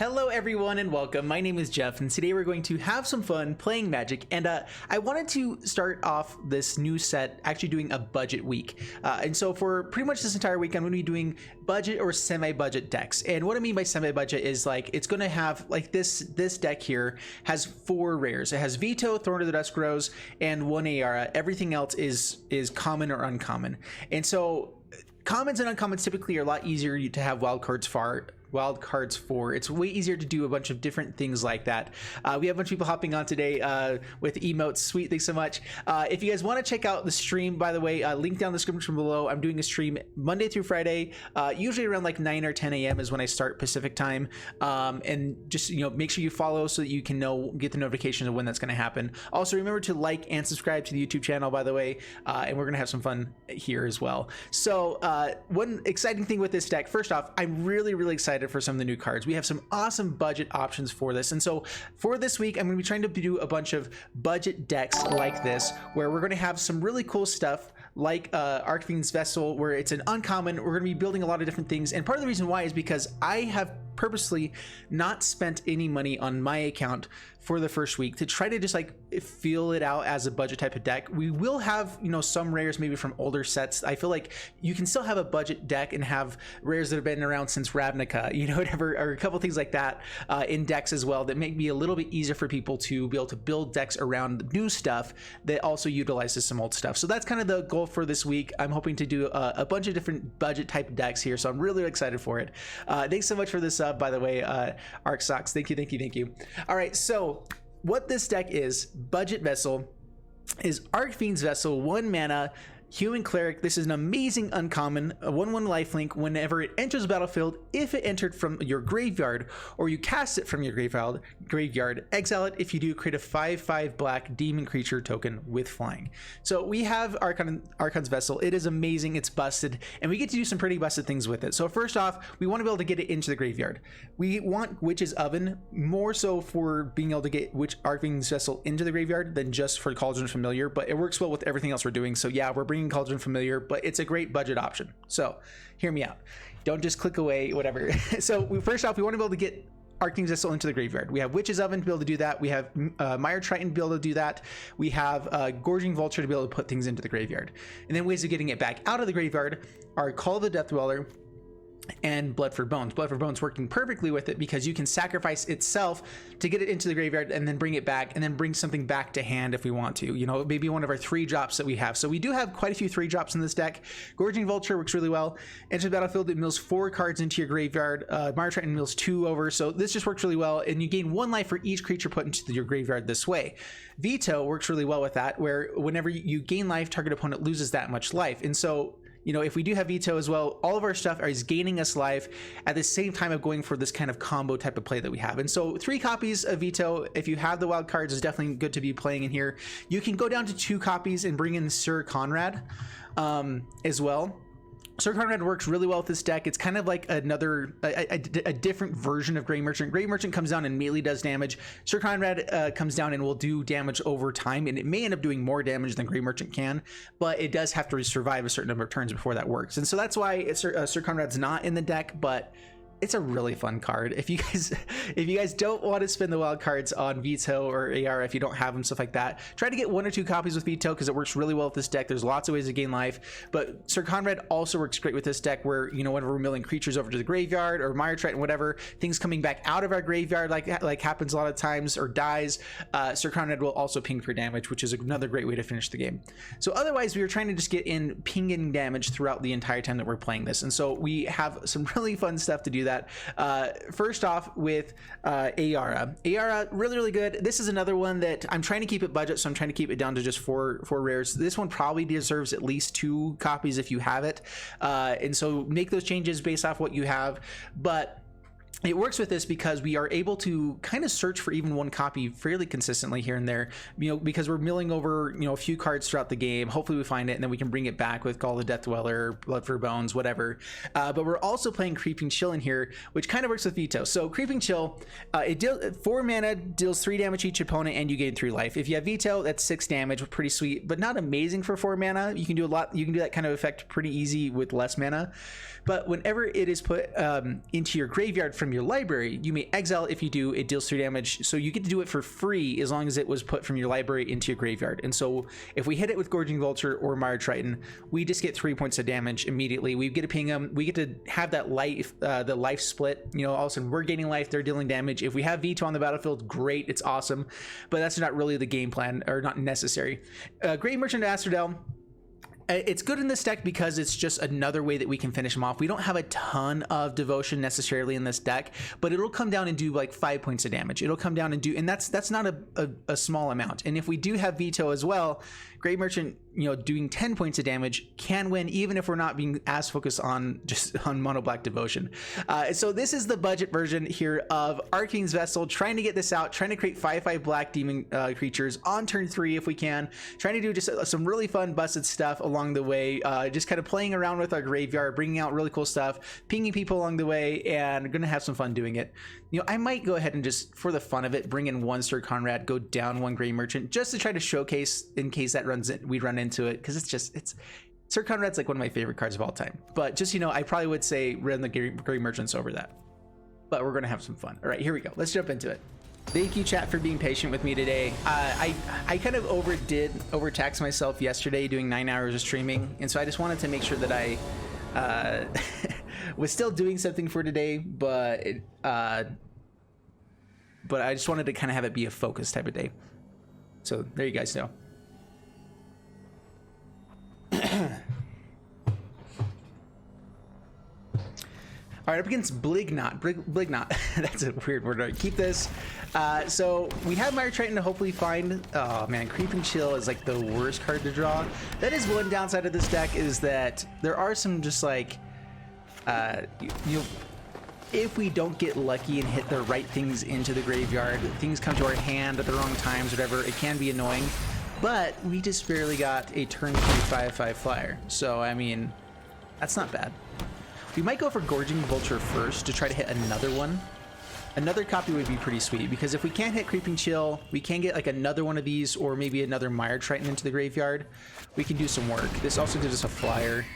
Hello everyone and welcome. My name is Jeff and today we're going to have some fun playing Magic, and I wanted to start off this new set actually doing a budget week. And so for pretty much this entire week I'm going to be doing budget or semi-budget decks. And what I mean by semi-budget is like it's going to have like this deck here has 4 rares. It has Veto, Thorn to the Dusk Rose, and 1 Ayara. Everything else is common or uncommon. And so commons and uncommons typically are a lot easier to have wildcards for. It's way easier to do a bunch of different things like that. We have a bunch of people hopping on today with emotes. Sweet, thanks so much. If you guys want to check out the stream, by the way, link down in the description below. I'm doing a stream Monday through Friday, usually around like 9 or 10 a.m. is when I start Pacific time. And just make sure you follow so that you can get the notifications of when that's going to happen. Also, remember to like and subscribe to the YouTube channel, by the way, and we're going to have some fun here as well. So one exciting thing with this deck, first off, I'm really excited for some of the new cards. We have some awesome budget options for this, and so for this week I'm going to be trying to do a bunch of budget decks like this, where we're going to have some really cool stuff like ARCHFIEND'S Vessel, where it's an uncommon. We're going to be building a lot of different things, and part of the reason why is because I have purposely not spent any money on my account for the first week to try to just like feel it out as a budget type of deck. We will have some rares maybe from older sets. I feel like you can still have a budget deck and have rares that have been around since Ravnica, whatever, or a couple things like that in decks as well, that make me a little bit easier for people to be able to build decks around new stuff that also utilizes some old stuff. So that's kind of the goal for this week. I'm hoping to do a bunch of different budget type decks here, so I'm really excited for it. Thanks so much for this by the way, ArcSox. Thank you. All right, so what this deck is, Budget Vessel, is ARCHFIEND'S Vessel, 1 mana, Human Cleric. This is an amazing uncommon, a 1/1 lifelink. Whenever it enters the battlefield, if it entered from your graveyard or you cast it from your graveyard, exile it. If you do, create a 5/5 black demon creature token with flying. So we have Archon's Vessel. It is amazing. It's busted, and we get to do some pretty busted things with it. So first off, we want to be able to get it into the graveyard. We want Witch's Oven more so for being able to get ARCHFIEND'S Vessel into the graveyard than just for Cauldron Familiar, but it works well with everything else we're doing. So yeah, we're bringing Cauldron Familiar, but it's a great budget option. So hear me out. Don't just click away, whatever. So first off, we want to be able to get ARCHFIEND'S Vessel into the graveyard. We have Witch's Oven to be able to do that. We have Mire Triton to be able to do that. We have Gorging Vulture to be able to put things into the graveyard. And then ways of getting it back out of the graveyard are Call of the Death Dweller and Blood for Bones. Blood for Bones working perfectly with it because you can sacrifice itself to get it into the graveyard and then bring it back, and then bring something back to hand if we want to, maybe one of our 3 drops that we have. So we do have quite a few 3 drops in this deck. Gorging Vulture works really well. Enter the battlefield, it mills 4 cards into your graveyard. Mire Triton mills 2 over, so this just works really well, and you gain 1 life for each creature put into your graveyard this way. Veto works really well with that, where whenever you gain life, target opponent loses that much life. And so if we do have Veto as well, all of our stuff is gaining us life at the same time of going for this kind of combo type of play that we have. And so 3 copies of Veto, if you have the wild cards, is definitely good to be playing in here. You can go down to 2 copies and bring in Sir Conrad as well. Sir Conrad works really well with this deck. It's kind of like a different version of Grey Merchant. Grey Merchant comes down and immediately does damage. Sir Conrad comes down and will do damage over time, and it may end up doing more damage than Grey Merchant can, but it does have to survive a certain number of turns before that works. And so that's why Sir Conrad's not in the deck, but it's a really fun card. If you guys don't want to spend the wild cards on Veto or Ayara, if you don't have them, stuff like that, try to get 1 or 2 copies with Veto because it works really well with this deck. There's lots of ways to gain life, but Sir Conrad also works great with this deck, where whenever we're milling creatures over to the graveyard or Mire Triton, whatever, things coming back out of our graveyard like happens a lot of times, or dies, Sir Conrad will also ping for damage, which is another great way to finish the game. So otherwise, we were trying to just get in pinging damage throughout the entire time that we're playing this, and so we have some really fun stuff to do that. First off with Ayara, really good. This is another one that I'm trying to keep it budget, so I'm trying to keep it down to just four rares. This one probably deserves at least 2 copies if you have it, and so make those changes based off what you have. But it works with this because we are able to kind of search for even 1 copy fairly consistently here and there, because we're milling over, a few cards throughout the game. Hopefully we find it, and then we can bring it back with Call of the Death Dweller, Blood for Bones, whatever. But we're also playing Creeping Chill in here, which kind of works with Veto. So Creeping Chill, it deals 4 mana, deals 3 damage to each opponent, and you gain 3 life. If you have Veto, that's 6 damage, pretty sweet, but not amazing for 4 mana. You can do a lot. You can do that kind of effect pretty easy with less mana. But whenever it is put into your graveyard from your library, you may exile. If you do, it deals 3 damage. So you get to do it for free as long as it was put from your library into your graveyard. And so if we hit it with Gorging Vulture or Mire Triton, we just get 3 points of damage immediately. We get to ping them. We get to have that life, the life split. You know, all of a sudden we're gaining life, they're dealing damage. If we have veto on the battlefield, great, it's awesome. But that's not really the game plan, or not necessary. Great Merchant of Astrodel. It's good in this deck because it's just another way that we can finish them off. We don't have a ton of devotion necessarily in this deck, but it'll come down and do like 5 points of damage. It'll come down and do, and that's not a small amount. And if we do have veto as well, Great Merchant, you know, doing 10 points of damage can win, even if we're not being as focused on just on mono black devotion. So this is the budget version here of ARCHFIEND'S Vessel, trying to get this out, trying to create 5/5 black demon creatures on turn 3 if we can, trying to do just some really fun busted stuff along the way, just kind of playing around with our graveyard, bringing out really cool stuff, pinging people along the way, and gonna have some fun doing it. You know, I might go ahead and just, for the fun of it, bring in 1 Sir Conrad, go down 1 Grey Merchant, just to try to showcase in case that we run into it, because it's Sir Conrad's like one of my favorite cards of all time. But just, you know, I probably would say run the Grey Merchants over that. But we're gonna have some fun. All right, here we go. Let's jump into it. Thank you, chat, for being patient with me today. I kind of overtaxed myself yesterday doing 9 hours of streaming, and so I just wanted to make sure that I was still doing something for today, but I just wanted to kind of have it be a focus type of day. So there you guys know. All right, up against Blignot. Blignot. That's a weird word. All right, keep this. So we have Mire Triton to hopefully find. Oh man, Creeping Chill is like the worst card to draw. That is one downside of this deck, is that there are some just like, you know, if we don't get lucky and hit the right things into the graveyard, things come to our hand at the wrong times, whatever, it can be annoying. But we just barely got a turn 3 5/5 flyer. So, I mean, that's not bad. We might go for Gorging Vulture first to try to hit another one. Another copy would be pretty sweet, because if we can't hit Creeping Chill, we can get like another one of these, or maybe another Mire Triton into the graveyard. We can do some work. This also gives us a flyer.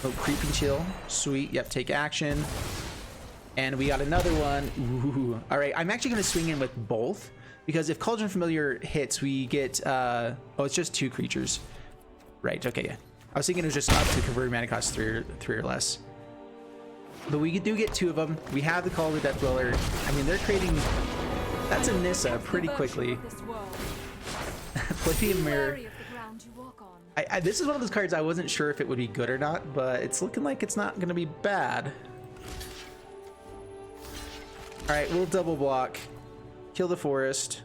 Oh, Creeping Chill. Sweet. Yep, take action. And we got another one. Ooh. All right, I'm actually going to swing in with both, because if Cauldron Familiar hits, we get... oh, it's just 2 creatures. Right, okay, yeah. I was thinking it was just up to convert mana cost 3 or less. But we do get 2 of them. We have the Call of the Death Dweller. I mean, they're creating... That's a Nissa pretty quickly. Palladium Mirror. This is one of those cards I wasn't sure if it would be good or not, but it's looking like it's not going to be bad. Alright, we'll double block. Kill the forest.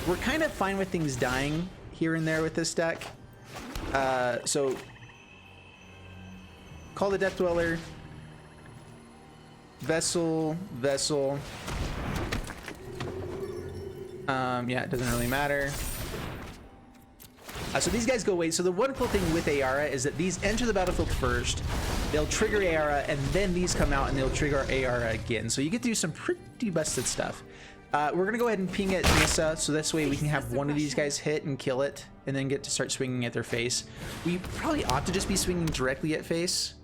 We're kind of fine with things dying here and there with this deck. So Call the Death Dweller, Vessel. Yeah, it doesn't really matter. So these guys go away. So the wonderful thing with Ayara is that these enter the battlefield first, they'll trigger Ayara, and then these come out and they'll trigger Ayara again. So you get to do some pretty busted stuff. We're gonna go ahead and ping at Nissa, so this way we can have one of these guys hit and kill it, and then get to start swinging at their face. We probably ought to just be swinging directly at face,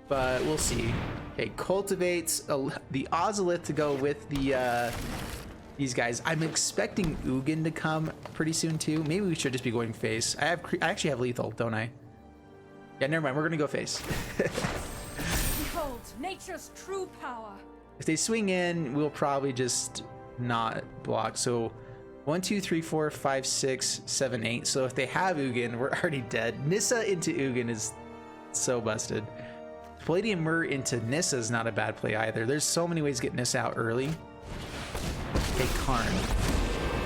but we'll see. Okay, cultivates the Ozolith to go with the these guys. I'm expecting Ugin to come pretty soon too. Maybe we should just be going face. I actually have lethal, don't I? Yeah, never mind. We're gonna go face. Behold nature's true power. If they swing in, we'll probably just not block. So 1, 2, 3, 4, 5, 6, 7, 8. So if they have Ugin, we're already dead. Nissa into Ugin is so busted. Palladium Mirror into Nissa is not a bad play either. There's so many ways to get Nissa out early. Okay, Karn.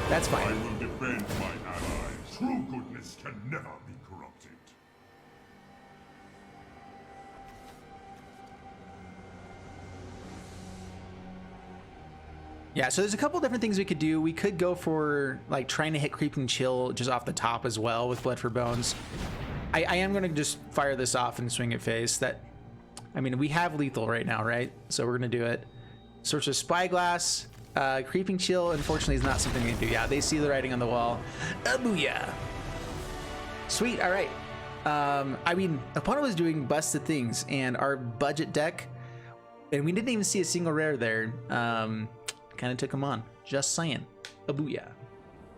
That's fine. I will defend my allies. True goodness can never be corrupted. Yeah, so there's a couple different things we could do. We could go for like trying to hit Creeping Chill just off the top as well with Blood for Bones. I am going to just fire this off and swing at face. I mean, we have lethal right now, right? So we're going to do it. Search of Spyglass. Creeping Chill, unfortunately, is not something we can do. Yeah, they see the writing on the wall. Booyah. Sweet, all right. I mean, opponent was doing busted things, and our budget deck, and we didn't even see a single rare there. Kind of took him on. Just saying. A booyah.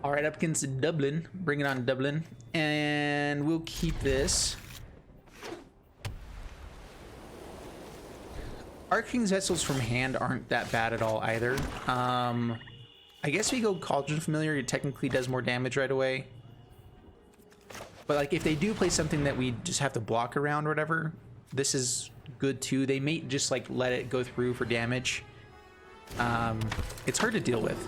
All right, up against Dublin. Bring it on, Dublin. And we'll keep this. Arcking's Vessels from hand aren't that bad at all either. I guess we go Cauldron Familiar. It technically does more damage right away. But like if they do play something that we just have to block around or whatever, this is good too. They may just like let it go through for damage. It's hard to deal with.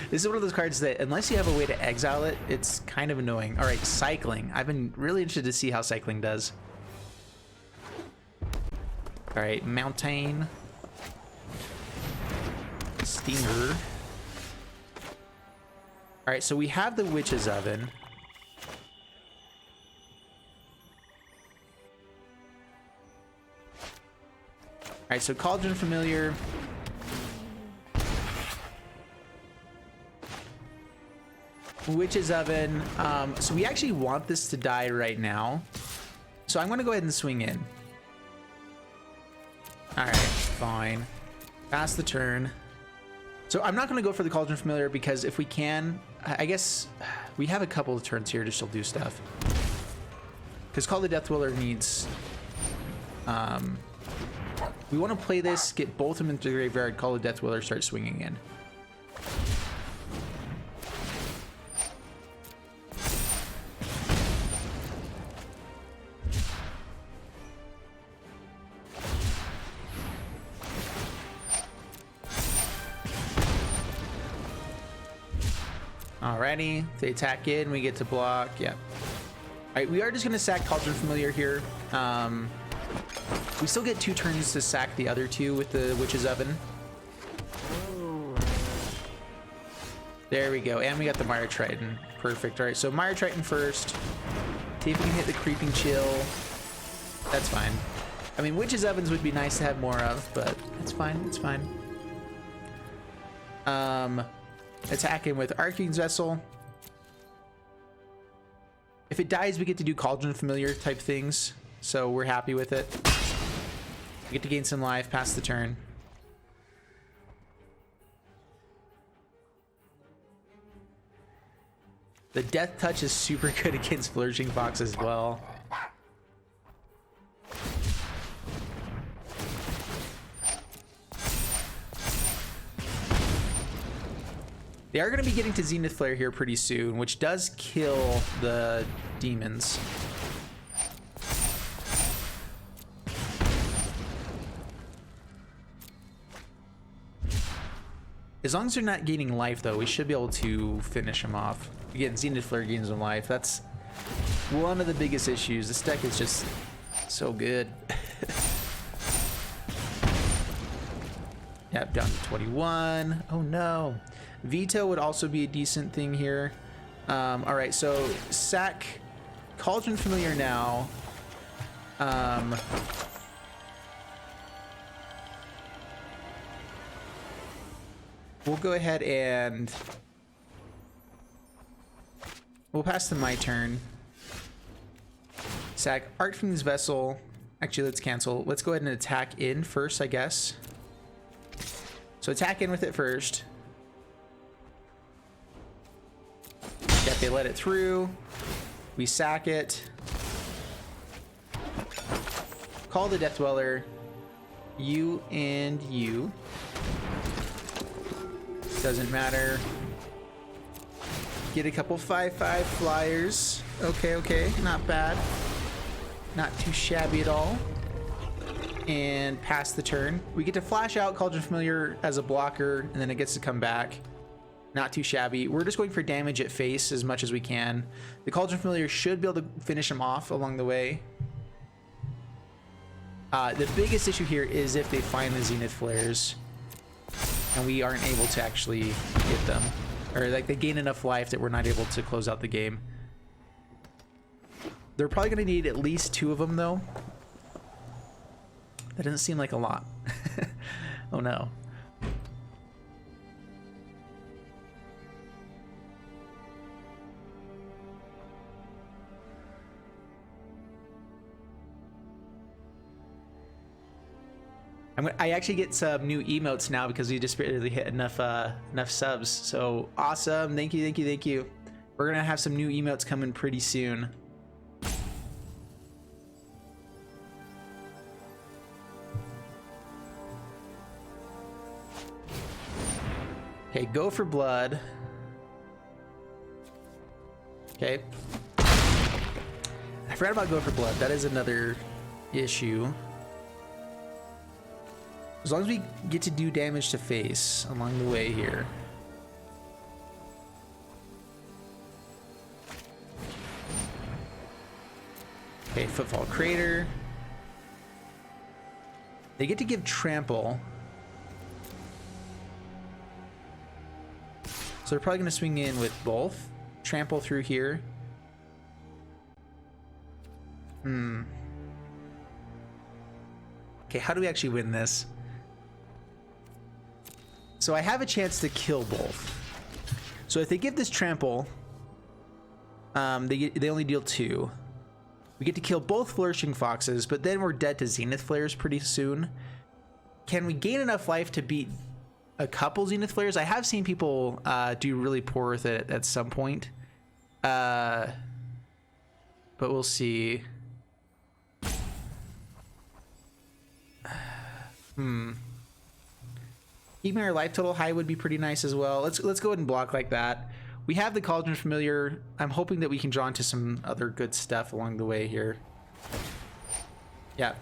This is one of those cards that unless you have a way to exile it, it's kind of annoying. All right, Cycling. I've been really interested to see how Cycling does. All right, Mountain. Stinger. All right, so we have the Witch's Oven. All right, so Cauldron Familiar. Witch's Oven. So we actually want this to die right now. So I'm going to go ahead and swing in. All right, fine. Pass the turn. So I'm not going to go for the Cauldron Familiar because if we can, I guess we have a couple of turns here to still do stuff. Because Call the Death Dweller needs... we want to play this, get both of them into the graveyard, Call the Death Dweller, start swinging in. Alrighty, if they attack in, we get to block. Yep. Alright, we are just going to sack Cauldron Familiar here. We still get 2 turns to sack the other 2 with the Witch's Oven. There we go, and we got the Mire Triton. Perfect. Alright, so Mire Triton first. See if we can hit the Creeping Chill. That's fine. I mean, Witch's Ovens would be nice to have more of, but it's fine, it's fine. Attacking with Arcking's Vessel. If it dies, we get to do Cauldron Familiar type things, so we're happy with it. We get to gain some life, pass the turn. The Death Touch is super good against Flourishing Fox as well. They are going to be getting to Zenith Flare here pretty soon, which does kill the demons. As long as they're not gaining life, though, we should be able to finish them off. Again, Zenith Flare gains them life. That's one of the biggest issues. This deck is just so good. Yep, down to 21. Oh, no. Veto would also be a decent thing here. All right, so sack Cauldron Familiar now. We'll go ahead and we'll pass to my turn. Sack Arcfiend's Vessel. Actually, let's cancel. Let's go ahead and attack in first, I guess. So attack in with it first. Yep, they let it through. We sack it. Call the Death Dweller. You and you. Doesn't matter. Get a couple 5/5 flyers. Okay, okay, not bad. Not too shabby at all. And pass the turn. We get to flash out Cauldron Familiar as a blocker, and then it gets to come back. Not too shabby. We're just going for damage at face as much as we can. The Cauldron Familiar should be able to finish him off along the way. The biggest issue here is if they find the Zenith Flares and we aren't able to actually hit them. Or like they gain enough life that we're not able to close out the game. They're probably going to need at least 2 of them though. That doesn't seem like a lot. Oh no. I actually get some new emotes now because we just barely hit enough subs. So awesome! Thank you, thank you, thank you. We're gonna have some new emotes coming pretty soon. Okay, go for blood. Okay. I forgot about go for blood. That is another issue. As long as we get to do damage to face along the way here. Okay, Footfall Crater. They get to give Trample. So they're probably going to swing in with both. Trample through here. Okay, how do we actually win this? So I have a chance to kill both. So if they give this Trample, they only deal 2. We get to kill both Flourishing Foxes, but then we're dead to Zenith Flares pretty soon. Can we gain enough life to beat a couple Zenith Flares? I have seen people do really poor with it at some point. But we'll see. Keeping our life total high would be pretty nice as well. Let's go ahead and block like that. We have the Cauldron Familiar. I'm hoping that we can draw into some other good stuff along the way here. Yeah.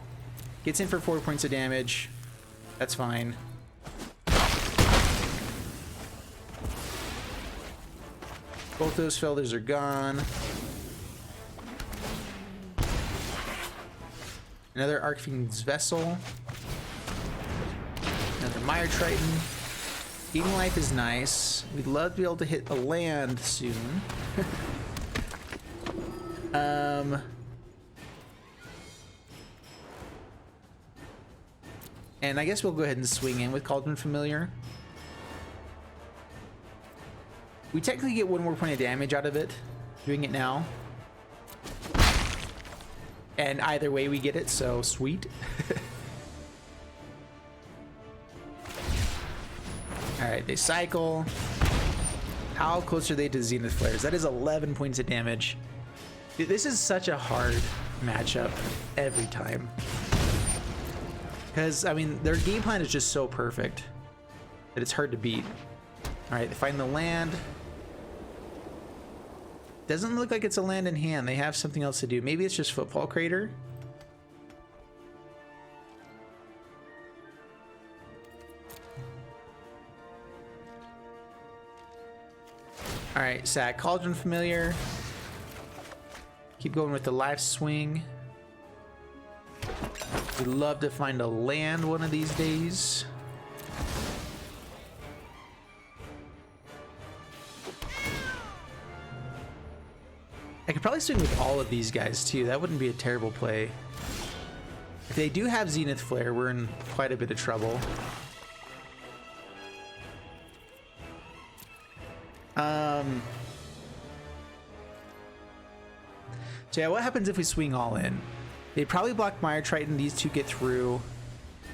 Gets in for 4 points of damage. That's fine. Both those feathers are gone. Another Archfiend's Vessel. Another Mire Triton. Eating life is nice. We'd love to be able to hit a land soon. And I guess we'll go ahead and swing in with Cauldron Familiar. We technically get 1 more point of damage out of it, doing it now. And either way we get it, so sweet. Alright, they cycle. How close are they to Zenith Flares? That is 11 points of damage. Dude, this is such a hard matchup every time. Because, I mean, their game plan is just so perfect that it's hard to beat. Alright, they find the land. Doesn't look like it's a land in hand. They have something else to do. Maybe it's just Footfall Crater. Alright, sack Cauldron Familiar. Keep going with the life swing. We'd love to find a land one of these days. I could probably swing with all of these guys too. That wouldn't be a terrible play. If they do have Zenith Flare, we're in quite a bit of trouble. So yeah, what happens if we swing all in? They probably block Mire Triton. These two get through.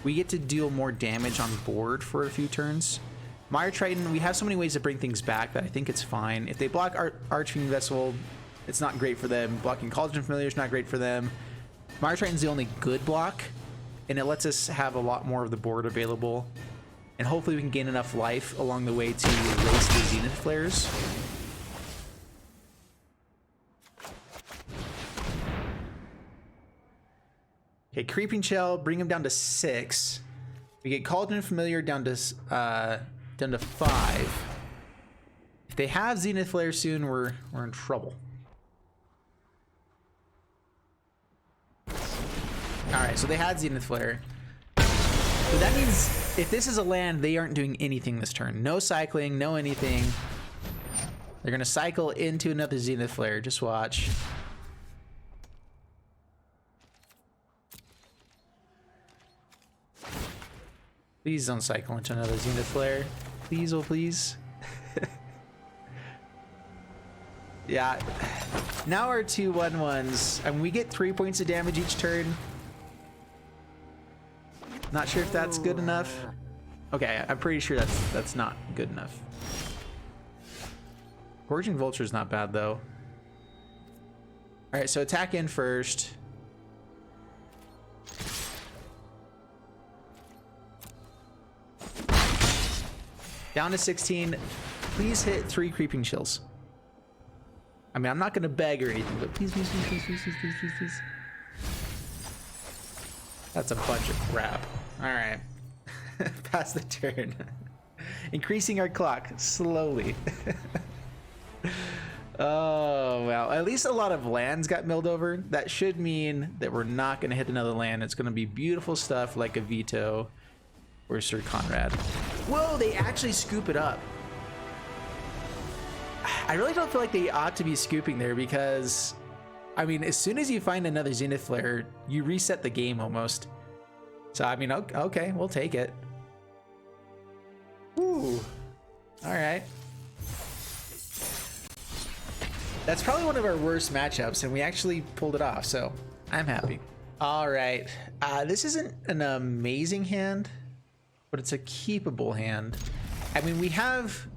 We get to deal more damage on board for a few turns. Mire Triton, we have so many ways to bring things back that I think it's fine. If they block Archfiend Vessel, it's not great for them. Blocking Cauldron Familiar is not great for them. Mire Triton's the only good block, and it lets us have a lot more of the board available. And hopefully we can gain enough life along the way to race the Zenith Flares. Okay, Creeping Shell, bring him down to 6. We get Cauldron Familiar down to 5. If they have Zenith Flare soon, we're in trouble. Alright, so they had Zenith Flare. So that means if this is a land, they aren't doing anything this turn. No cycling, no anything. They're going to cycle into another Zenith Flare. Just watch. Please don't cycle into another Zenith Flare. Please, oh please. Yeah. Now our 2/1/1s, and we get 3 points of damage each turn. Not sure if that's good enough. Okay, I'm pretty sure that's not good enough. Gorging Vulture is not bad though. All right, so attack in first. Down to 16. Please hit 3 creeping chills. I mean, I'm not gonna beg or anything, but please, please, please, please, please, please, please, please, please. That's a bunch of crap. All right, pass the turn. Increasing our clock slowly. Oh, well, at least a lot of lands got milled over. That should mean that we're not gonna hit another land. It's gonna be beautiful stuff like a Veto or Sir Conrad. Whoa, they actually scoop it up. I really don't feel like they ought to be scooping there because, I mean, as soon as you find another Zenith Flare, you reset the game almost. So, I mean, okay, we'll take it. Ooh, all right. That's probably one of our worst matchups, and we actually pulled it off, so I'm happy. All right, this isn't an amazing hand, but it's a keepable hand. I mean, we have,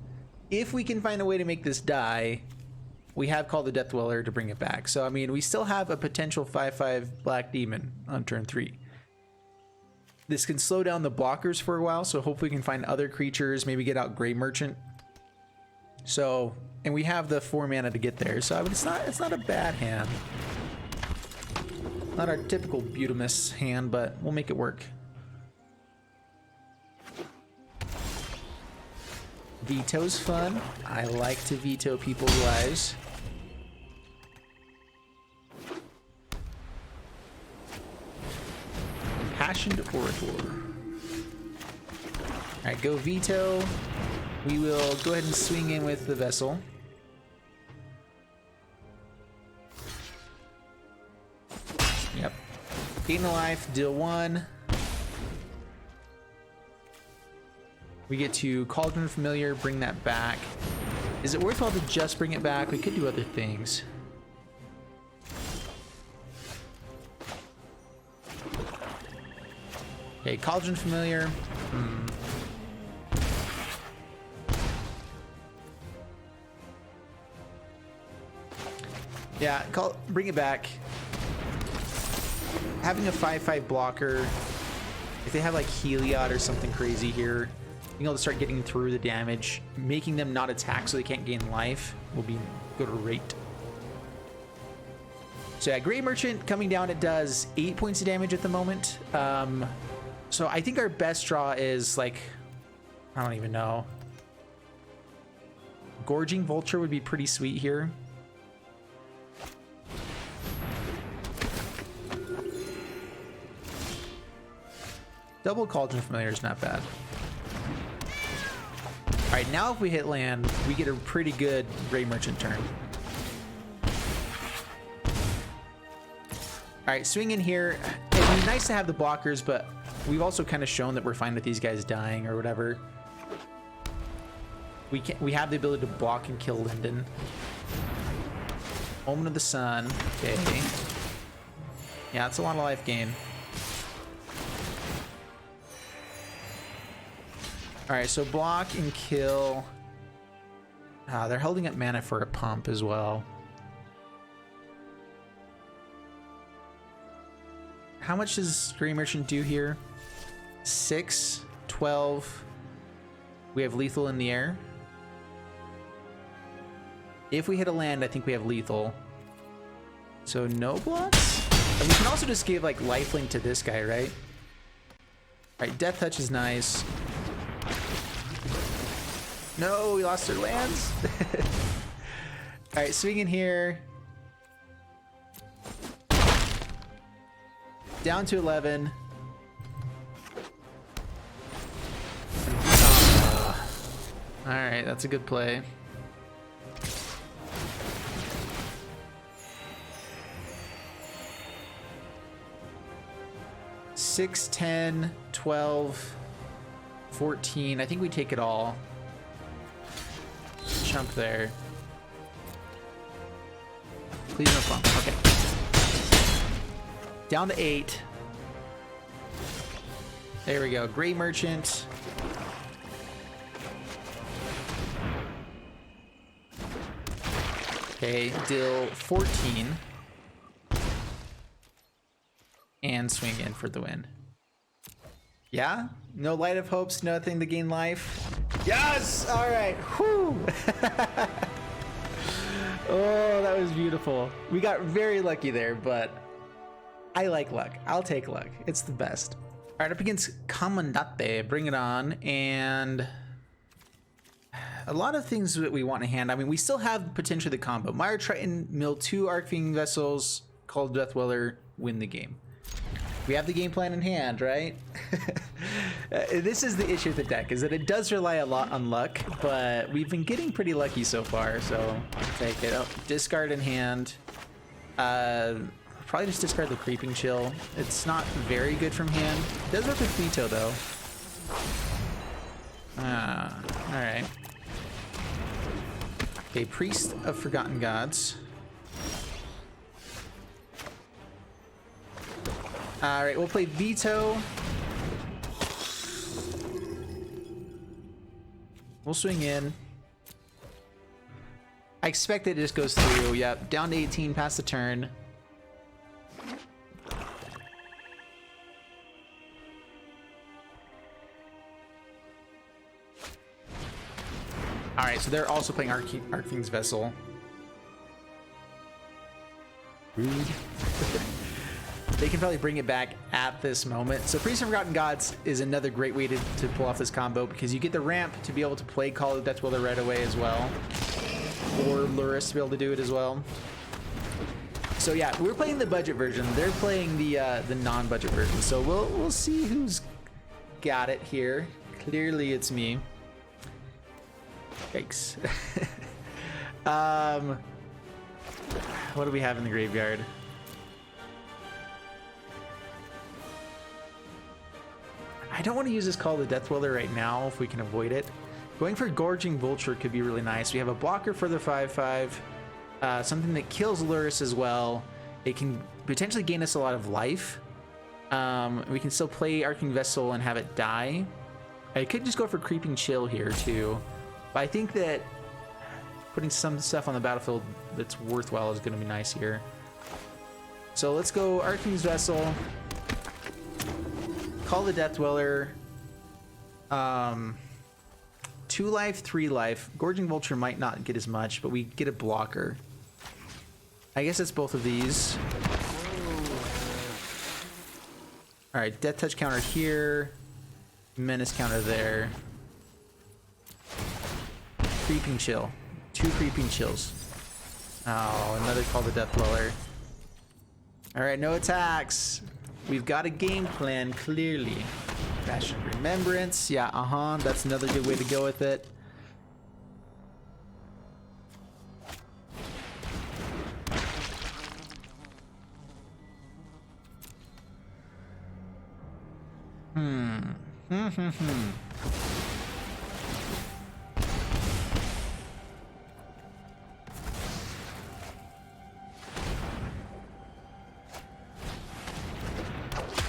if we can find a way to make this die, we have Call the Death Dweller to bring it back. So, I mean, we still have a potential 5/5 Black Demon on turn 3. This can slow down the blockers for a while, so hopefully we can find other creatures, maybe get out Grey Merchant. So, and we have the 4 mana to get there, so I mean, it's not a bad hand. Not our typical Butamus hand, but we'll make it work. Veto's fun. I like to veto people's lives. Impassioned Orator. Alright, go Veto. We will go ahead and swing in with the Vessel. Yep. Gain a life, deal 1. We get to Cauldron Familiar, bring that back. Is it worthwhile to just bring it back? We could do other things. Okay, Cauldron Familiar. Yeah, bring it back. Having a 5/5 blocker, if they have like Heliod or something crazy here, being able to start getting through the damage, making them not attack so they can't gain life will be great. So yeah, Grey Merchant coming down, it does 8 points of damage at the moment. So I think our best draw is like, I don't even know. Gorging Vulture would be pretty sweet here. Double Cauldron Familiar is not bad. All right, now if we hit land, we get a pretty good Grey Merchant turn. All right, swing in here. It'd be nice to have the blockers, but we've also kind of shown that we're fine with these guys dying or whatever. We have the ability to block and kill Linden. Omen of the Sun. Okay. Yeah, it's a lot of life gain. All right, so block and kill. They're holding up mana for a pump as well. How much does Grey Merchant do here? 6, 12. We have lethal in the air. If we hit a land, I think we have lethal. So no blocks? And we can also just give like lifelink to this guy, right? All right, Death Touch is nice. No, we lost our lands. All right, swing in here. Down to 11. All right, that's a good play. Six, 10, 12, 14. I think we take it all. Jump there. Please no bump. Okay. Down to 8. There we go. Gray Merchant. Okay, deal 14. And swing in for the win. Yeah? No light of hopes, nothing to gain life. Yes! Alright. Whew! Oh, that was beautiful. We got very lucky there, but I like luck. I'll take luck. It's the best. Alright, up against Comandante. Bring it on. And a lot of things that we want in hand. I mean, we still have potentially the combo. Mire Triton, mill 2 Arcfiend Vessels, Call Death Dweller, win the game. We have the game plan in hand, right? This is the issue with the deck, is that it does rely a lot on luck, but we've been getting pretty lucky so far, so I'll take it. Oh, discard in hand. Probably just discard the Creeping Chill. It's not very good from hand. It does work with Veto, though. Alright. Okay, Priest of Forgotten Gods. Alright, we'll play Veto. We'll swing in. I expect it just goes through. Yep, down to 18, past the turn. Alright, so they're also playing Arcfiend's Vessel. Rude. They can probably bring it back at this moment. So Priest of Forgotten Gods is another great way to pull off this combo, because you get the ramp to be able to play Call of Death Dweller right away as well. Or Luris to be able to do it as well. So yeah, we're playing the budget version. They're playing the non-budget version. So we'll see who's got it here. Clearly it's me. Yikes. What do we have in the graveyard? I don't want to use this Call of the Death Dweller right now if we can avoid it. Going for Gorging Vulture could be really nice. We have a blocker for the 5/5, something that kills Luris as well. It can potentially gain us a lot of life. We can still play Arcing Vessel and have it die. I could just go for Creeping Chill here too, but I think that putting some stuff on the battlefield that's worthwhile is going to be nice here. So let's go Arcing's Vessel. Call the Death Dweller. 2 life, 3 life. Gorging Vulture might not get as much, but we get a blocker. I guess it's both of these. Alright, Death Touch counter here. Menace counter there. Creeping Chill. 2 Creeping Chills. Oh, another Call the Death Dweller. Alright, no attacks. We've got a game plan, clearly. Bastion of Remembrance. Yeah, that's another good way to go with it.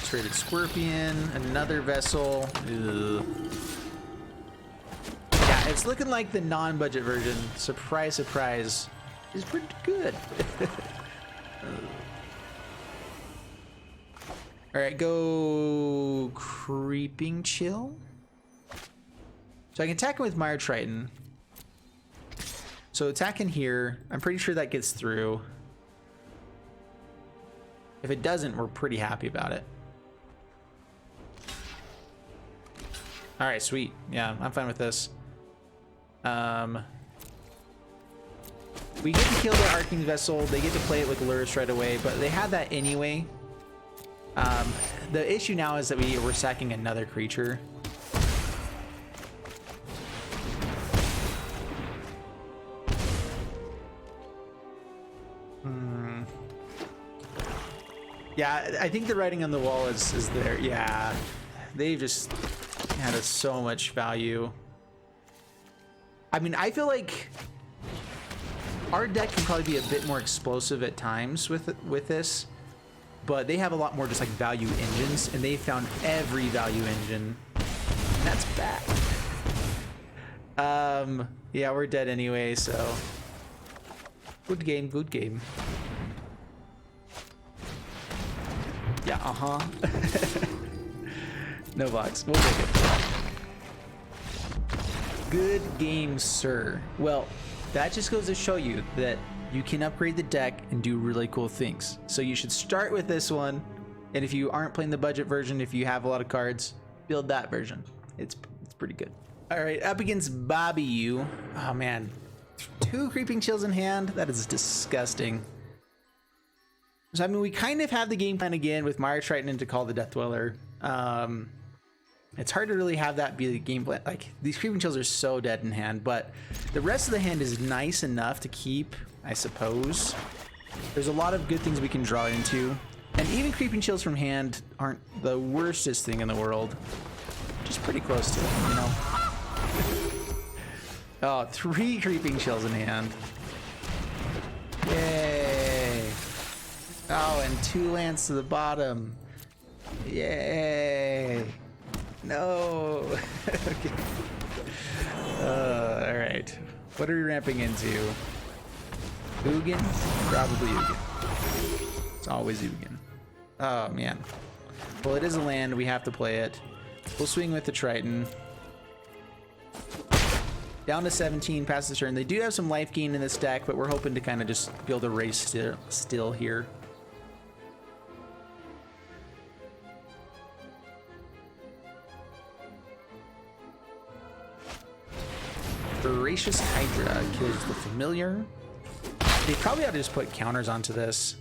Traded Scorpion, another Vessel. Ugh. Yeah, it's looking like the non-budget version, surprise, surprise, is pretty good. Alright, go Creeping Chill. So I can attack him with Mire Triton. So attack in here. I'm pretty sure that gets through. If it doesn't, we're pretty happy about it. All right, sweet. Yeah, I'm fine with this. We get to kill the Arcing Vessel. They get to play it with Luris right away, but they had that anyway. The issue now is that we're sacking another creature. Yeah, I think the writing on the wall is there. Yeah, they just had so much value. I mean, I feel like our deck can probably be a bit more explosive at times with this, but they have a lot more just like value engines, and they found every value engine. And that's bad. Yeah, we're dead anyway, so good game, good game. Yeah, no box, we'll take it. Good game, sir. Well, that just goes to show you that you can upgrade the deck and do really cool things. So you should start with this one, and if you aren't playing the budget version, if you have a lot of cards, build that version. It's pretty good. All right, up against Bobby U. Oh man, 2 Creeping Chills in hand. That is disgusting. So I mean, we kind of have the game plan again with Mire Triton to call the Death Dweller. It's hard to really have that be the game plan. Like, these Creeping Chills are so dead in hand, but the rest of the hand is nice enough to keep, I suppose. There's a lot of good things we can draw into, and even Creeping Chills from hand aren't the worstest thing in the world. Just pretty close to it, you know. Oh, 3 Creeping Chills in hand. Yay. Oh, and 2 lands to the bottom. Yay. No. Okay. All right. What are we ramping into? Ugin? Probably Ugin. It's always Ugin. Oh, man. Well, it is a land. We have to play it. We'll swing with the Triton. Down to 17, pass the turn. They do have some life gain in this deck, but we're hoping to kind of just build a race still here. Voracious Hydra kills the familiar. They probably ought to just put counters onto this.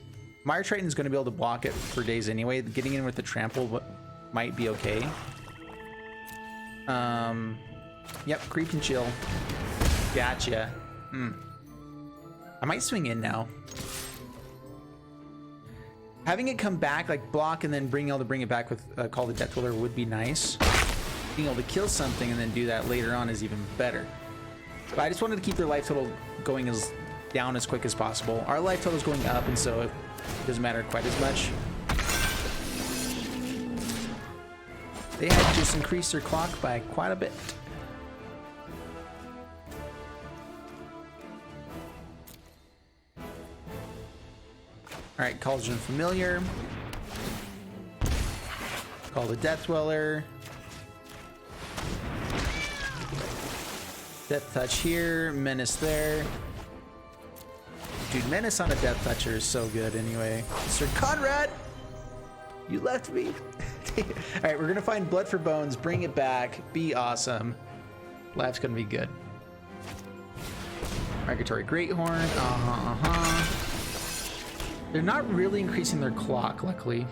Mire Triton is going to be able to block it for days anyway. Getting in with the trample might be okay. Yep, creep and chill. Gotcha. I might swing in now. Having it come back, like block and then being able to bring it back with Call the Death Dweller would be nice. Being able to kill something and then do that later on is even better. But I just wanted to keep their life total going down as quick as possible. Our life total is going up, and so it doesn't matter quite as much. They had just increased their clock by quite a bit. All right, Cauldron Familiar. Call the Death Dweller. Death Touch here, Menace there. Dude, Menace on a Death Toucher is so good anyway. Sir Conrad! You left me. Alright, we're gonna find Blood for Bones, bring it back, be awesome. Life's gonna be good. Migratory Greathorn, They're not really increasing their clock, luckily.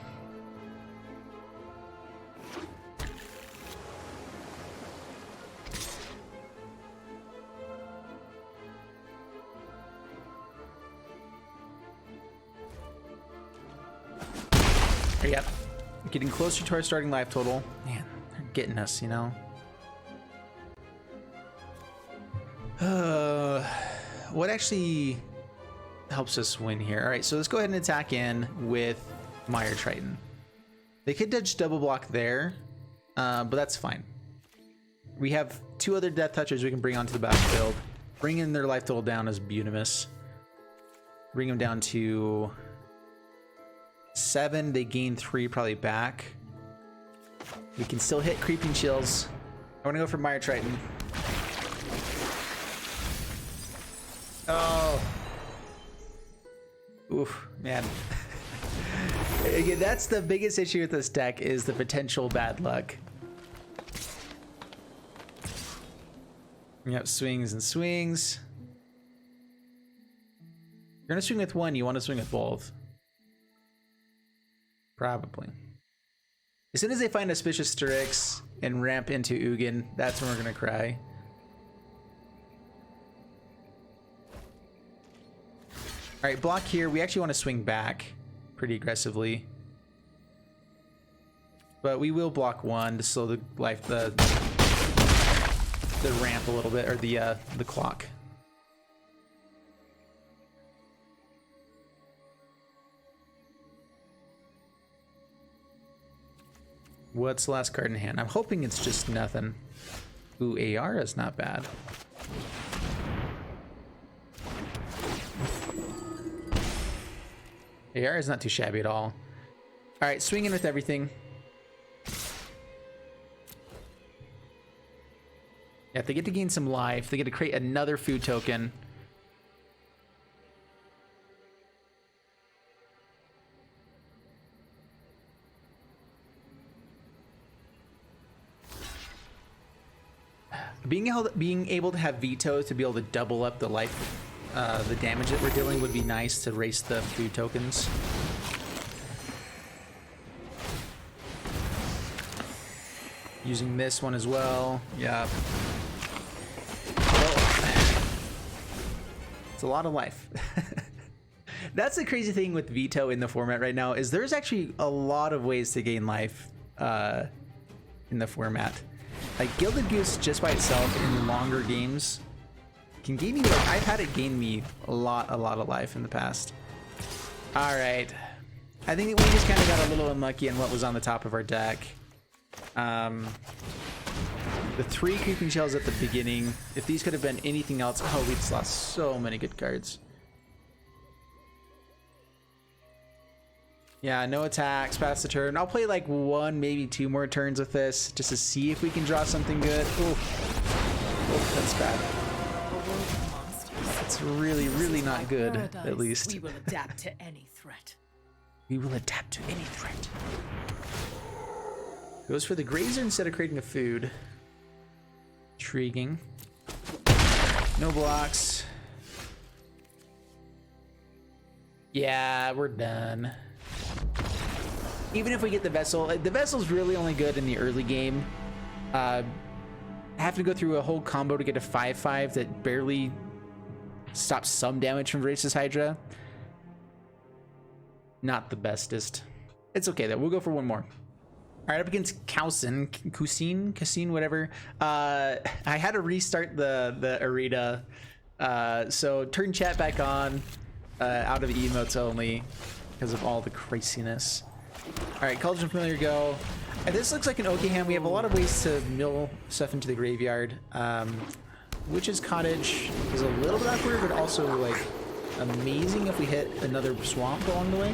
Yep. Getting closer to our starting life total. Man, they're getting us, you know? What actually helps us win here? All right, so let's go ahead and attack in with Mire Triton. They could just double block there, but that's fine. We have 2 other Death Touchers we can bring onto the battlefield. Bringing their life total down as Bunimus. Bring them down to 7. They gain 3 probably back. We can still hit Creeping Chills. I want to go for Mire Triton. Oh. Oof, man. Again, that's the biggest issue with this deck, is the potential bad luck. Yep, swings and swings. You're gonna swing with one, you want to swing with both. Probably. As soon as they find Auspicious Styx and ramp into Ugin, that's when we're gonna cry. Alright, block here. We actually want to swing back pretty aggressively. But we will block 1 to slow the ramp a little bit, or the clock. What's the last card in hand? I'm hoping it's just nothing. Ooh, AR is not bad. AR is not too shabby at all. All right, swinging with everything. Yeah, if they get to gain some life, they get to create another food token. Being able to have veto to be able to double up the life, the damage that we're dealing would be nice to race the food tokens. Using this one as well. Yeah. Well, it's a lot of life. That's the crazy thing with veto in the format right now, is there's actually a lot of ways to gain life in the format. Like Gilded Goose just by itself in longer games can gain you, like, I've had it gain me a lot of life in the past. All right, I think we just kind of got a little unlucky on what was on the top of our deck. The 3 creeping shells at the beginning, if these could have been anything else, oh, we just lost so many good cards. Yeah, no attacks, pass the turn. I'll play like 1, maybe 2 more turns with this just to see if we can draw something good. Ooh. Oh, that's bad. It's really not good, at least. We will adapt to any threat. We will adapt to any threat. Goes for the grazer instead of creating a food. Intriguing. No blocks. Yeah, we're done. Even if we get the vessel, the vessel's really only good in the early game. Have to go through a whole combo to get a 5/5 that barely stops some damage from Race's Hydra. Not the bestest. It's okay though. We'll go for one more. All right, up against Cousin, whatever. I had to restart the arena, so turn chat back on, out of the emotes only, because of all the craziness. All right, Cauldron Familiar go. And this looks like an okay hand. We have a lot of ways to mill stuff into the graveyard. Witch's Cottage is a little bit awkward, but also like amazing if we hit another swamp along the way.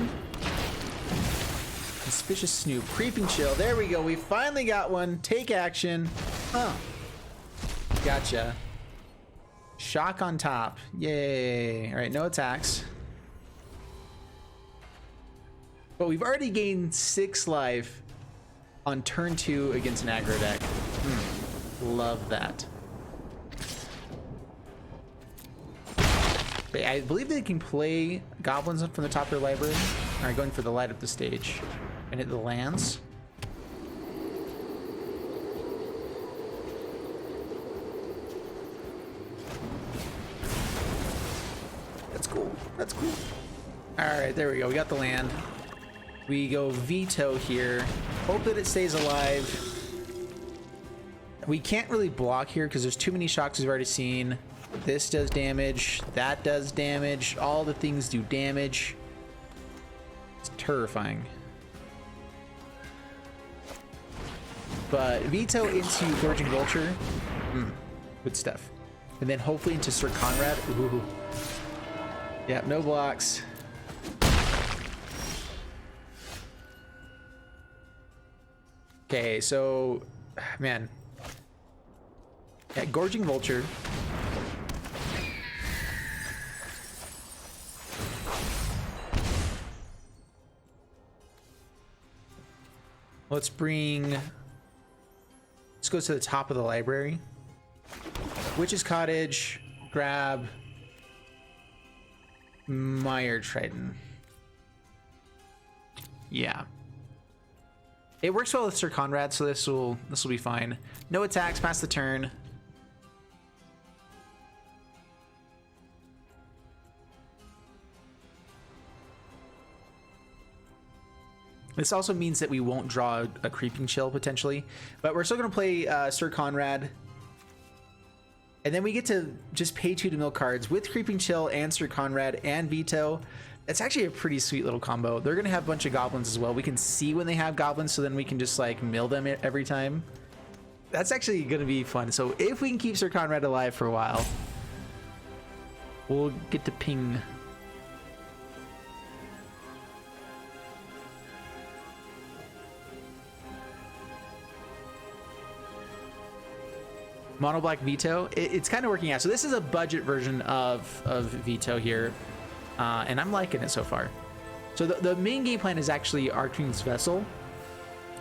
Suspicious Snoop, Creeping Chill. There we go. We finally got one. Take action. Huh. Gotcha. Shock on top. Yay. All right, no attacks. But we've already gained 6 life on turn 2 against an aggro deck. Love that. I believe they can play Goblins from the top of their library. All right, going for the light up the stage. And hit the lands. That's cool. That's cool. All right, there we go. We got the land. We go veto here. Hope that it stays alive. We can't really block here because there's too many shocks we've already seen. This does damage. That does damage. All the things do damage. It's terrifying. But veto into Gorging Vulture. Good stuff. And then hopefully into Sir Conrad. Ooh. Yeah, no blocks. Okay, so, man. Yeah, Gorging Vulture. Let's bring... Let's go to the top of the library. Witch's Cottage. Grab... Mire Triton. Yeah. It works well with Sir Conrad, so this will be fine. No attacks, pass the turn. This also means that we won't draw a Creeping Chill potentially, but we're still going to play Sir Conrad. And then we get to just pay 2 to mill cards with Creeping Chill and Sir Conrad and veto. It's actually a pretty sweet little combo. They're gonna have a bunch of goblins as well. We can see when they have goblins, so then we can just like mill them every time. That's actually gonna be fun. So if we can keep Sir Conrad alive for a while, we'll get to ping. Mono black veto. It's kind of working out. So this is a budget version of veto here, and I'm liking it so far. So the main game plan is actually ARCHFIEND'S Vessel,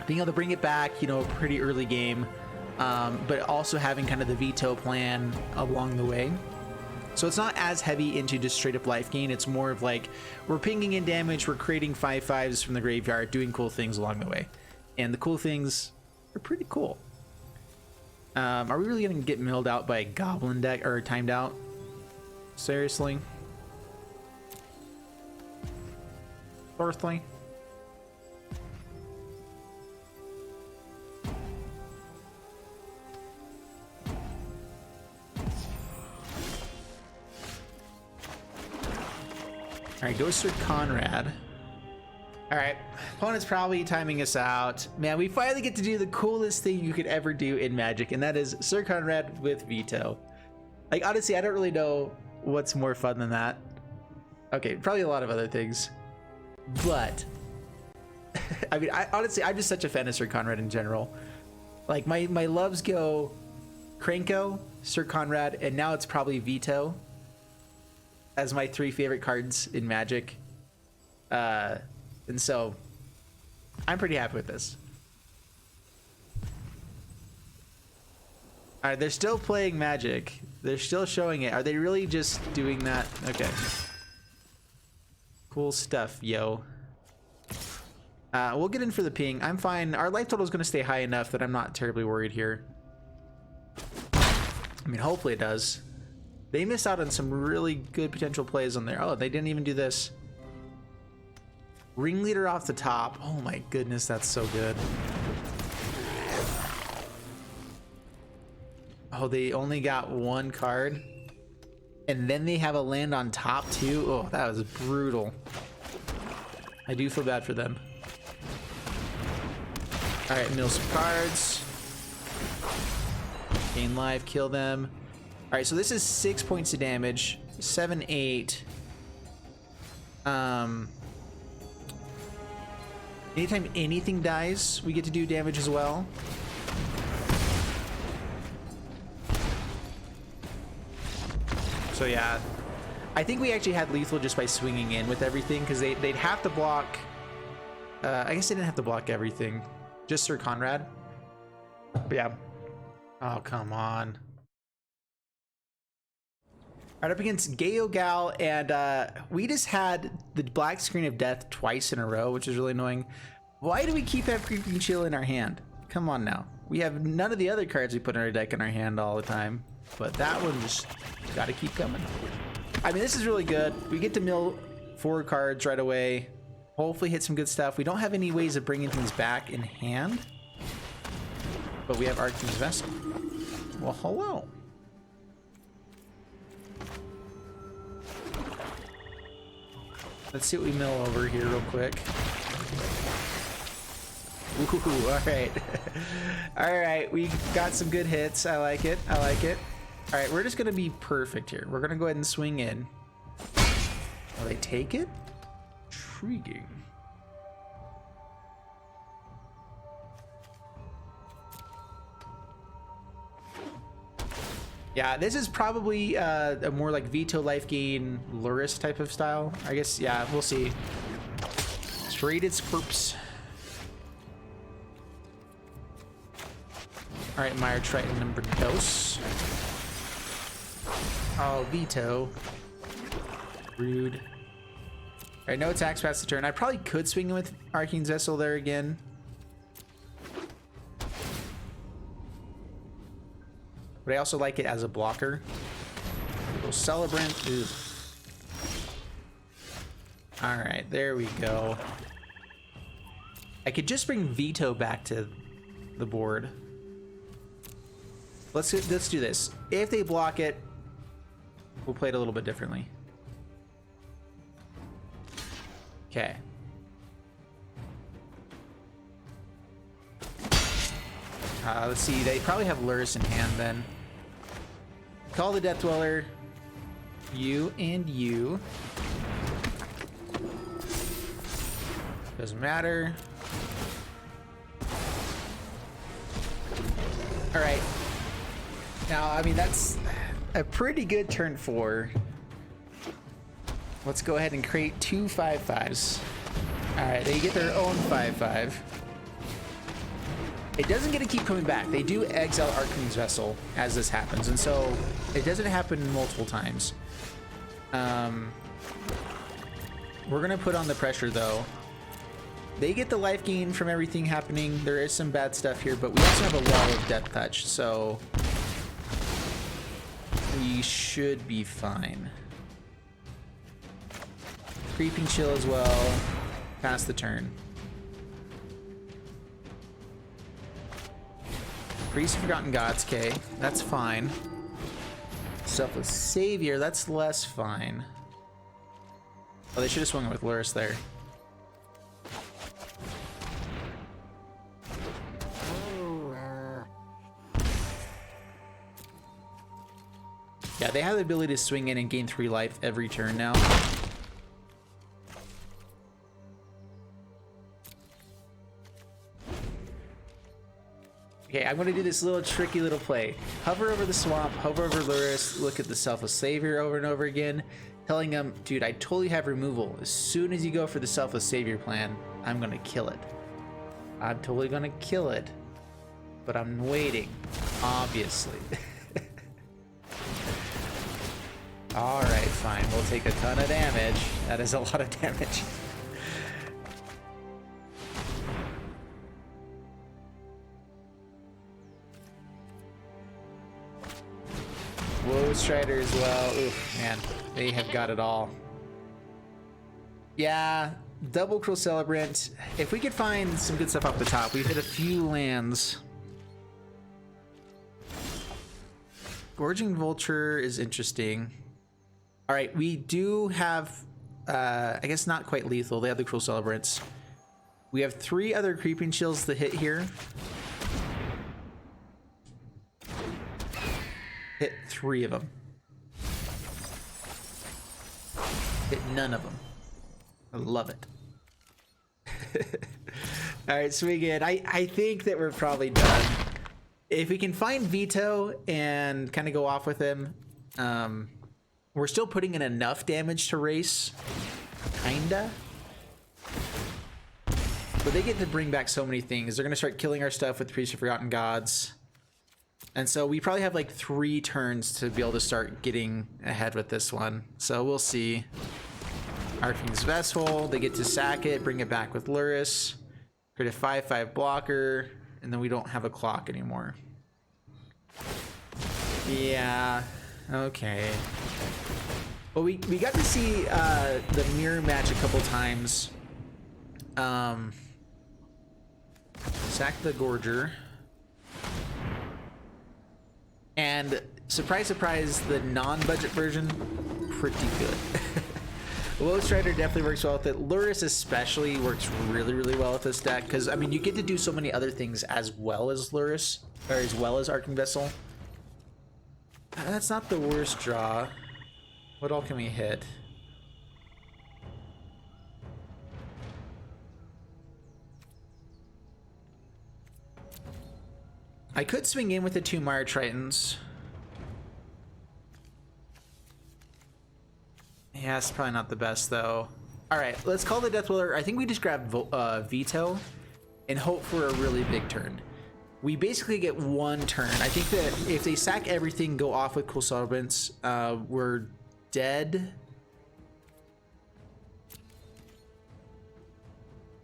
being able to bring it back, you know, pretty early game, but also having kind of the veto plan along the way. So it's not as heavy into just straight up life gain. It's more of like we're pinging in damage, we're creating 5/5s from the graveyard, doing cool things along the way, and the cool things are pretty cool. Are we really gonna get milled out by a goblin deck or timed out? Seriously? Fourthly? Alright, go Sir Conrad. Alright, opponent's probably timing us out. Man, we finally get to do the coolest thing you could ever do in Magic, and that is Sir Conrad with veto. Like, honestly, I don't really know what's more fun than that. Okay, probably a lot of other things. But, I mean, honestly, I'm just such a fan of Sir Conrad in general. Like, my loves go Krenko, Sir Conrad, and now it's probably veto as my 3 favorite cards in Magic. And so I'm pretty happy with this. All right, they're still playing Magic. They're still showing it. Are they really just doing that? Okay. Cool stuff, yo. We'll get in for the ping. I'm fine. Our life total is going to stay high enough that I'm not terribly worried here. I mean, hopefully it does. They missed out on some really good potential plays on there. Oh, they didn't even do this. Ringleader off the top. Oh my goodness, that's so good. Oh, they only got 1 card. And then they have a land on top too. Oh, that was brutal. I do feel bad for them. Alright, mill some cards. Gain life, kill them. Alright, so this is 6 points of damage. 7, 8. Anytime anything dies, we get to do damage as well. So yeah, I think we actually had lethal just by swinging in with everything, because they'd have to block. I guess they didn't have to block everything, just Sir Conrad. But yeah. Oh, come on. All right, up against Gayo Gal, and we just had the black screen of death twice in a row, which is really annoying. Why do we keep that Creeping Chill in our hand? Come on now. We have none of the other cards we put in our deck in our hand all the time, but that one just got to keep coming. I mean, this is really good. We get to mill 4 cards right away. Hopefully hit some good stuff. We don't have any ways of bringing things back in hand, but we have ARCHFIEND'S Vessel. Well, hello. Let's see what we mill over here real quick. Ooh, all right. All right, we got some good hits. I like it. I like it. All right, we're just going to be perfect here. We're going to go ahead and swing in. Will they take it? Intriguing. Yeah, this is probably a more like veto life gain Luris type of style. I guess, yeah, we'll see. Traded Squirps. All right, Meyer Triton number dos. Oh, veto. Rude. All right, no attacks past the turn. I probably could swing in with ARCHFIEND'S Vessel there again. But I also like it as a blocker. Little Celebrant. Ooh. All right, there we go. I could just bring veto back to the board. Let's do this. If they block it, we'll play it a little bit differently. Let's see, they probably have Lurrus in hand then. Call the Death Dweller. You and you. Doesn't matter. Alright. Now, I mean, that's a pretty good turn 4. Let's go ahead and create 2 5/5s. Alright, they get their own 5/5. It doesn't get to keep coming back. They do exile Archfiend's Vessel as this happens, and so it doesn't happen multiple times. We're gonna put on the pressure though. They get the life gain from everything happening. There is some bad stuff here, but we also have a wall of Death Touch, so we should be fine. Creeping Chill as well. Pass the turn. Priest of Forgotten Gods, okay, that's fine. Selfless Savior, that's less fine. Oh, they should have swung with Lurrus there. Yeah, they have the ability to swing in and gain 3 life every turn now. Okay, I'm gonna do this little tricky little play. Hover over the swamp, hover over Lurrus, look at the Selfless Savior over and over again, telling them, dude, I totally have removal. As soon as you go for the Selfless Savior plan, I'm gonna kill it. I'm totally gonna kill it, but I'm waiting, obviously. All right, fine, we'll take a ton of damage. That is a lot of damage. Woe Strider as well. Oof, man, they have got it all. Yeah, double Cruel Celebrant. If we could find some good stuff off the top, we've hit a few lands. Gorging Vulture is interesting. All right, we do have, I guess not quite lethal. They have the Cruel Celebrants. We have 3 other Creeping Chills to hit here. Hit 3 of them. Hit none of them. I love it. All right, swing in. I think that we're probably done. If we can find Veto and kind of go off with him, we're still putting in enough damage to race, kinda. But they get to bring back so many things. They're gonna start killing our stuff with Priest of Forgotten Gods. And so we probably have like 3 turns to be able to start getting ahead with this one. So we'll see. Archfiend's Vessel, they get to sack it, bring it back with Lurrus. Create a 5/5 blocker, and then we don't have a clock anymore. Yeah, okay. Well, we got to see the mirror match a couple times. Sack the Gorger. And surprise, surprise, the non-budget version, pretty good. Woe Strider definitely works well with it. Lurrus especially works really, really well with this deck because, I mean, you get to do so many other things as well as Lurrus, or as well as Archfiend Vessel. That's not the worst draw. What all can we hit? I could swing in with the 2 Mire Tritons. Yeah, it's probably not the best though. All right, let's call the Death Dweller. I think we just grab Veto and hope for a really big turn. We basically get 1 turn. I think that if they sack everything, go off with Cruel Celebrants, we're dead.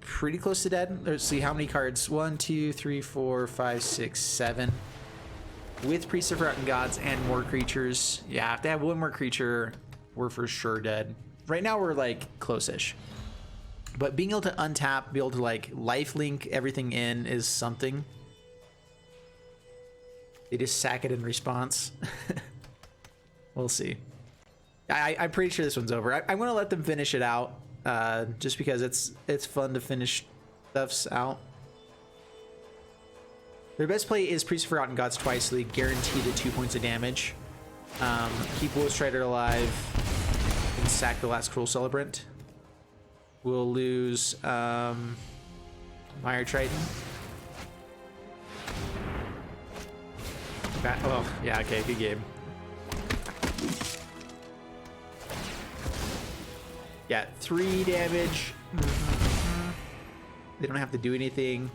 Pretty close to dead. Let's see how many cards. 1, 2, 3, 4, 5, 6, 7. With Priest of Forgotten Gods and more creatures. Yeah, if they have 1 more creature, we're for sure dead. Right now we're like close-ish. But being able to untap, be able to like lifelink everything in is something. They just sack it in response. We'll see. I'm pretty sure this one's over. I'm gonna let them finish it out. Just because it's fun to finish stuffs out. Their best play is Priest of Forgotten Gods twice, so they guarantee the 2 points of damage. Keep Wolf Strider alive and sack the last Cruel Celebrant. We'll lose Mire Triton. Oh, yeah, okay, good game. Yeah, 3 damage. They don't have to do anything.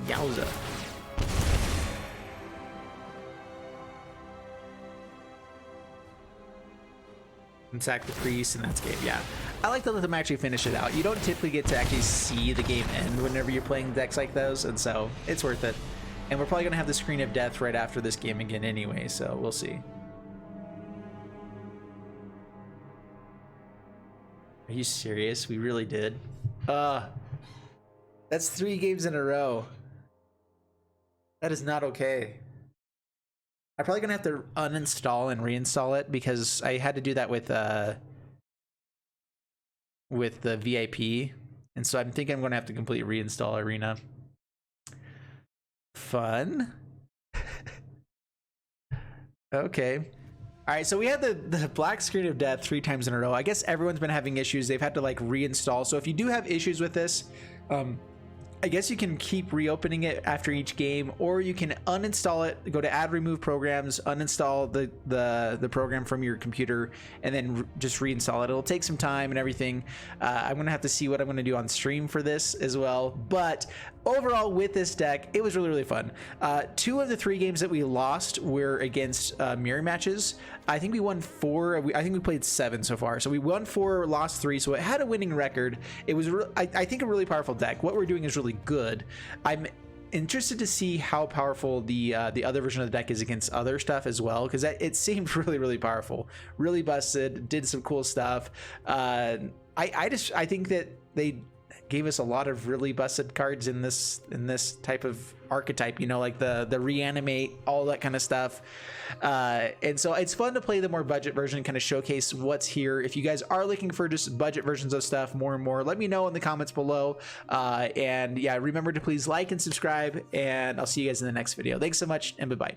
Yowza. And sack the priest, and that's game. Yeah, I like to let them actually finish it out. You don't typically get to actually see the game end whenever you're playing decks like those, and so it's worth it. And we're probably gonna have the screen of death right after this game again anyway, so we'll see. Are you serious? We really did. That's 3 games in a row. That is not okay. I'm probably gonna have to uninstall and reinstall it because I had to do that with the VIP, and so I'm thinking I'm gonna have to completely reinstall Arena. Fun. Okay. All right, so we had the black screen of death 3 times in a row. I guess everyone's been having issues. They've had to like reinstall. So if you do have issues with this, I guess you can keep reopening it after each game, or you can uninstall it, go to add remove programs, uninstall the program from your computer, and then just reinstall it. It'll take some time and everything. I'm gonna have to see what I'm gonna do on stream for this as well. But overall, with this deck, it was really, really fun. 2 of the 3 games that we lost were against mirror matches. I think we won 4. I think we played 7 so far. So we won 4, lost 3. So it had a winning record. It was, I think, a really powerful deck. What we're doing is really good. I'm interested to see how powerful the other version of the deck is against other stuff as well, because it seemed really, really powerful, really busted, did some cool stuff. I think that they gave us a lot of really busted cards in this type of archetype, you know, like the reanimate, all that kind of stuff. And so it's fun to play the more budget version, kind of showcase what's here. If you guys are looking for just budget versions of stuff more and more, let me know in the comments below. And yeah, remember to please like and subscribe, and I'll see you guys in the next video. Thanks so much, and bye-bye.